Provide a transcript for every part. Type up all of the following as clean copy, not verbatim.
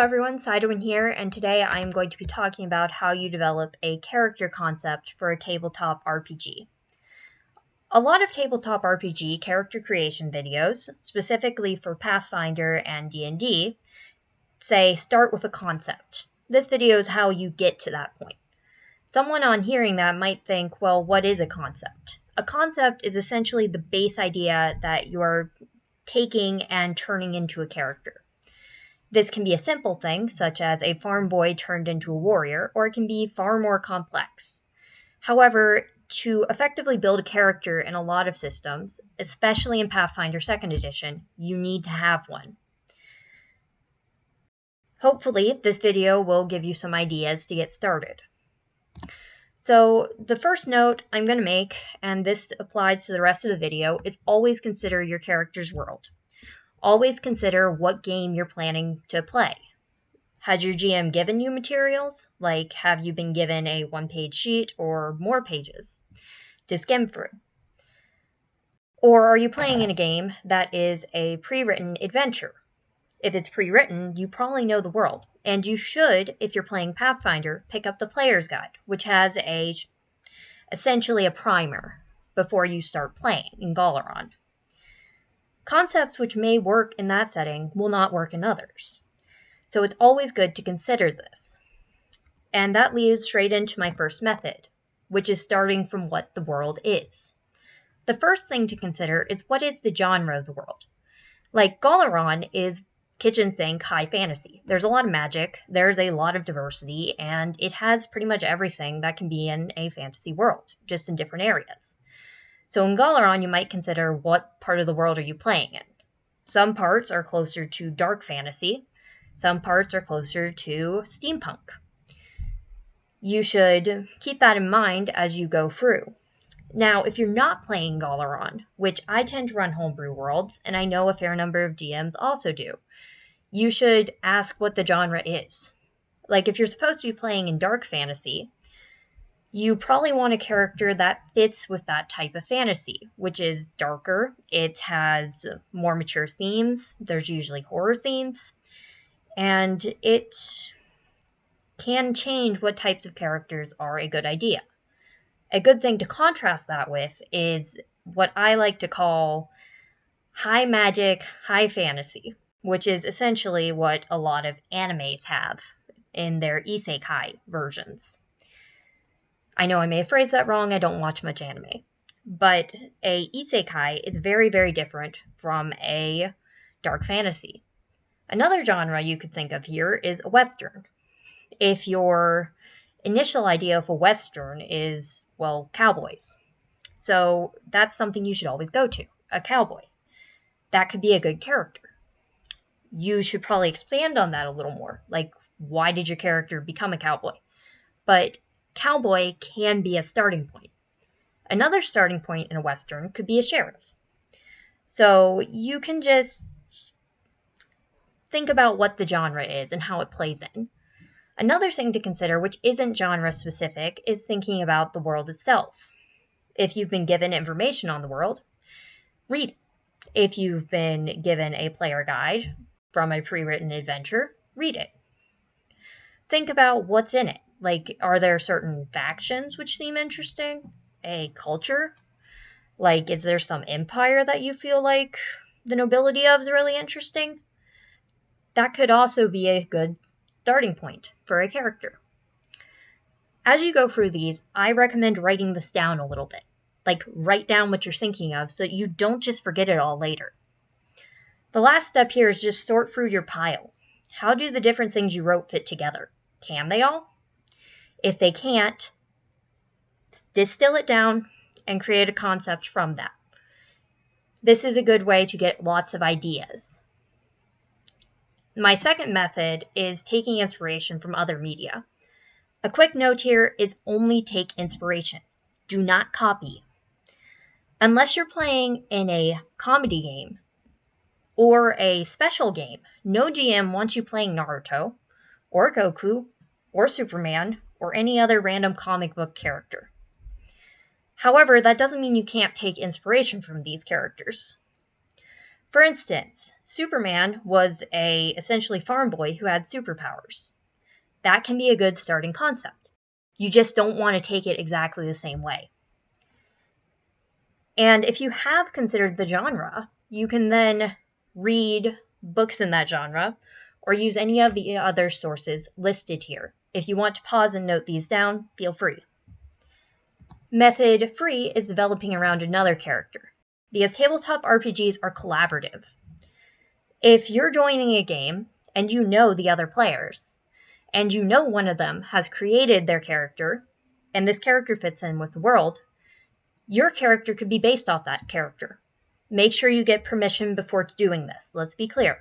everyone, Siderwin here, and today I am going to be talking about how you develop a character concept for a tabletop RPG. A lot of tabletop RPG character creation videos, specifically for Pathfinder and D&D, say start with a concept. This video is how you get to that point. Someone on hearing that might think, well, what is a concept? A concept is essentially the base idea that you're taking and turning into a character. This can be a simple thing, such as a farm boy turned into a warrior, or it can be far more complex. However, to effectively build a character in a lot of systems, especially in Pathfinder 2nd Edition, you need to have one. Hopefully, this video will give you some ideas to get started. So, the first note I'm going to make, and this applies to the rest of the video, is always consider your character's world. Always consider what game you're planning to play. Has your GM given you materials? Like, have you been given a one-page sheet or more pages to skim through? Or are you playing in a game that is a pre-written adventure? If it's pre-written, you probably know the world, and you should, if you're playing Pathfinder, pick up the Player's Guide, which has essentially a primer before you start playing in Galaron. Concepts which may work in that setting will not work in others. So it's always good to consider this. And that leads straight into my first method, which is starting from what the world is. The first thing to consider is what is the genre of the world. Like Galaron is kitchen sink high fantasy. There's a lot of magic, there's a lot of diversity, and it has pretty much everything that can be in a fantasy world, just in different areas. So in Galaron, you might consider what part of the world are you playing in. Some parts are closer to dark fantasy. Some parts are closer to steampunk. You should keep that in mind as you go through. Now, if you're not playing Galaron, which I tend to run homebrew worlds, and I know a fair number of GMs also do, you should ask what the genre is. Like, if you're supposed to be playing in dark fantasy, you probably want a character that fits with that type of fantasy, which is darker. It has more mature themes. There's usually horror themes. And it can change what types of characters are a good idea. A good thing to contrast that with is what I like to call high magic, high fantasy, which is essentially what a lot of animes have in their isekai versions. I know I may have phrased that wrong, I don't watch much anime. But a isekai is very, very different from a dark fantasy. Another genre you could think of here is a western. If your initial idea of a western is, well, cowboys. So that's something you should always go to, a cowboy. That could be a good character. You should probably expand on that a little more. Like, why did your character become a cowboy? But cowboy can be a starting point. Another starting point in a western could be a sheriff. So you can just think about what the genre is and how it plays in. Another thing to consider, which isn't genre specific, is thinking about the world itself. If you've been given information on the world, read it. If you've been given a player guide from a pre-written adventure, read it. Think about what's in it. Like, are there certain factions which seem interesting? A culture? Like, is there some empire that you feel like the nobility of is really interesting? That could also be a good starting point for a character. As you go through these, I recommend writing this down a little bit. Like, write down what you're thinking of so you don't just forget it all later. The last step here is just sort through your pile. How do the different things you wrote fit together? Can they all? If they can't, distill it down and create a concept from that. This is a good way to get lots of ideas. My second method is taking inspiration from other media. A quick note here is only take inspiration. Do not copy. Unless you're playing in a comedy game or a special game, no GM wants you playing Naruto or Goku or Superman or any other random comic book character. However, that doesn't mean you can't take inspiration from these characters. For instance, Superman was a essentially farm boy who had superpowers. That can be a good starting concept. You just don't want to take it exactly the same way. And if you have considered the genre, you can then read books in that genre or use any of the other sources listed here. If you want to pause and note these down, feel free. Method 3 is developing around another character, because tabletop RPGs are collaborative. If you're joining a game and you know the other players, and you know one of them has created their character, and this character fits in with the world, your character could be based off that character. Make sure you get permission before doing this. Let's be clear.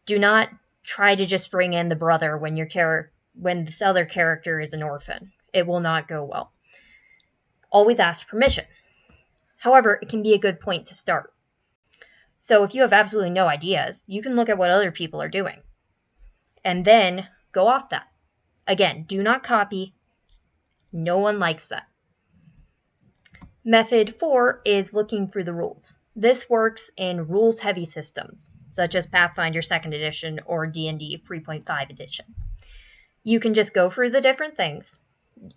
Do not try to just bring in the brother when this other character is an orphan. It will not go well. Always ask permission. However, it can be a good point to start. So if you have absolutely no ideas, you can look at what other people are doing and then go off that. Again, do not copy. No one likes that. Method 4 is looking through the rules. This works in rules-heavy systems, such as Pathfinder 2nd Edition or D&D 3.5 Edition. You can just go through the different things,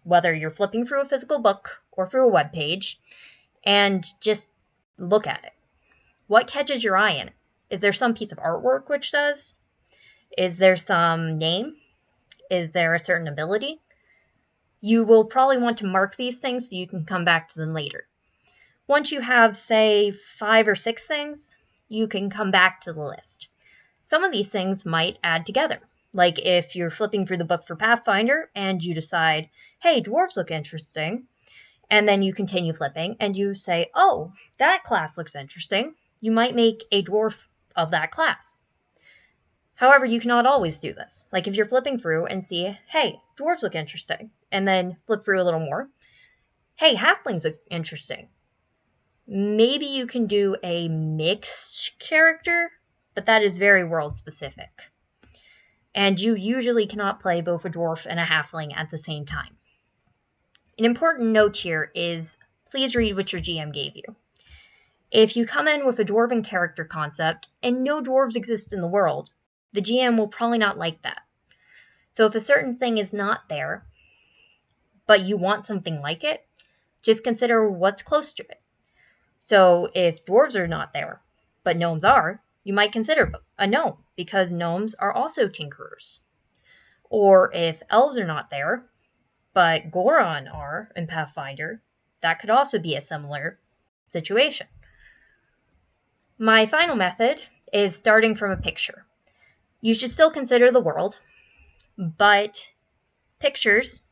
whether you're flipping through a physical book or through a web page, and just look at it. What catches your eye in it? Is there some piece of artwork which does? Is there some name? Is there a certain ability? You will probably want to mark these things so you can come back to them later. Once you have, say, 5 or 6 things, you can come back to the list. Some of these things might add together. Like if you're flipping through the book for Pathfinder and you decide, hey, dwarves look interesting, and then you continue flipping and you say, oh, that class looks interesting. You might make a dwarf of that class. However, you cannot always do this. Like if you're flipping through and see, hey, dwarves look interesting, and then flip through a little more. Hey, halflings look interesting. Maybe you can do a mixed character, but that is very world specific. And you usually cannot play both a dwarf and a halfling at the same time. An important note here is please read what your GM gave you. If you come in with a dwarven character concept and no dwarves exist in the world, the GM will probably not like that. So if a certain thing is not there, but you want something like it, just consider what's close to it. So if dwarves are not there, but gnomes are, you might consider a gnome, because gnomes are also tinkerers. Or if elves are not there, but Goron are in Pathfinder, that could also be a similar situation. My final method is starting from a picture. You should still consider the world, but pictures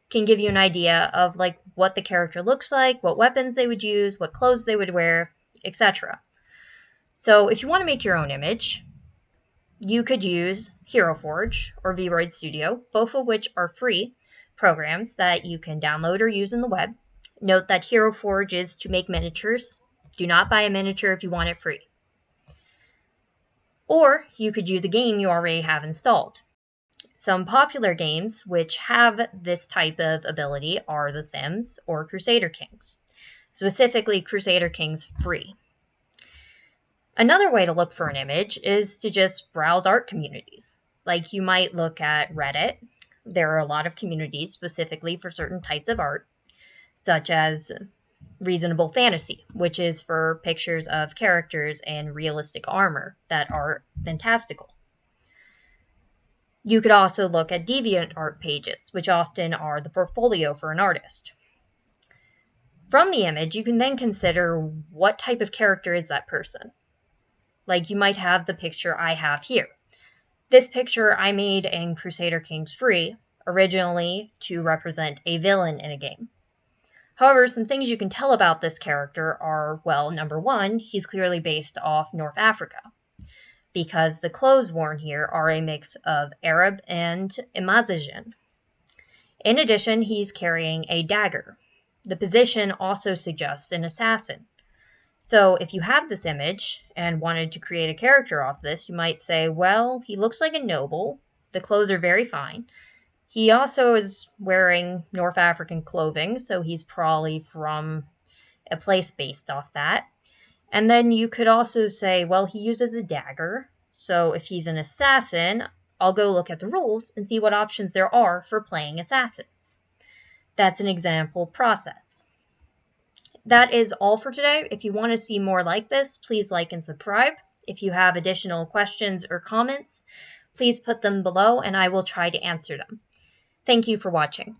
can give you an idea of like what the character looks like, what weapons they would use, what clothes they would wear, etc. So if you want to make your own image, you could use Hero Forge or VRoid Studio, both of which are free programs that you can download or use in the web. Note that Hero Forge is to make miniatures. Do not buy a miniature if you want it free. Or you could use a game you already have installed. Some popular games which have this type of ability are The Sims or Crusader Kings, specifically Crusader Kings free. Another way to look for an image is to just browse art communities. Like you might look at Reddit. There are a lot of communities specifically for certain types of art, such as Reasonable Fantasy, which is for pictures of characters and realistic armor that are fantastical. You could also look at DeviantArt pages, which often are the portfolio for an artist. From the image, you can then consider what type of character is that person. Like you might have the picture I have here. This picture I made in Crusader Kings Free, originally to represent a villain in a game. However, some things you can tell about this character are, well, number one, he's clearly based off North Africa, because the clothes worn here are a mix of Arab and Amazigh. In addition, he's carrying a dagger. The position also suggests an assassin. So if you have this image and wanted to create a character off this, you might say, well, he looks like a noble. The clothes are very fine. He also is wearing North African clothing, so he's probably from a place based off that. And then you could also say, well, he uses a dagger, so if he's an assassin, I'll go look at the rules and see what options there are for playing assassins. That's an example process. That is all for today. If you want to see more like this, please like and subscribe. If you have additional questions or comments, please put them below and I will try to answer them. Thank you for watching.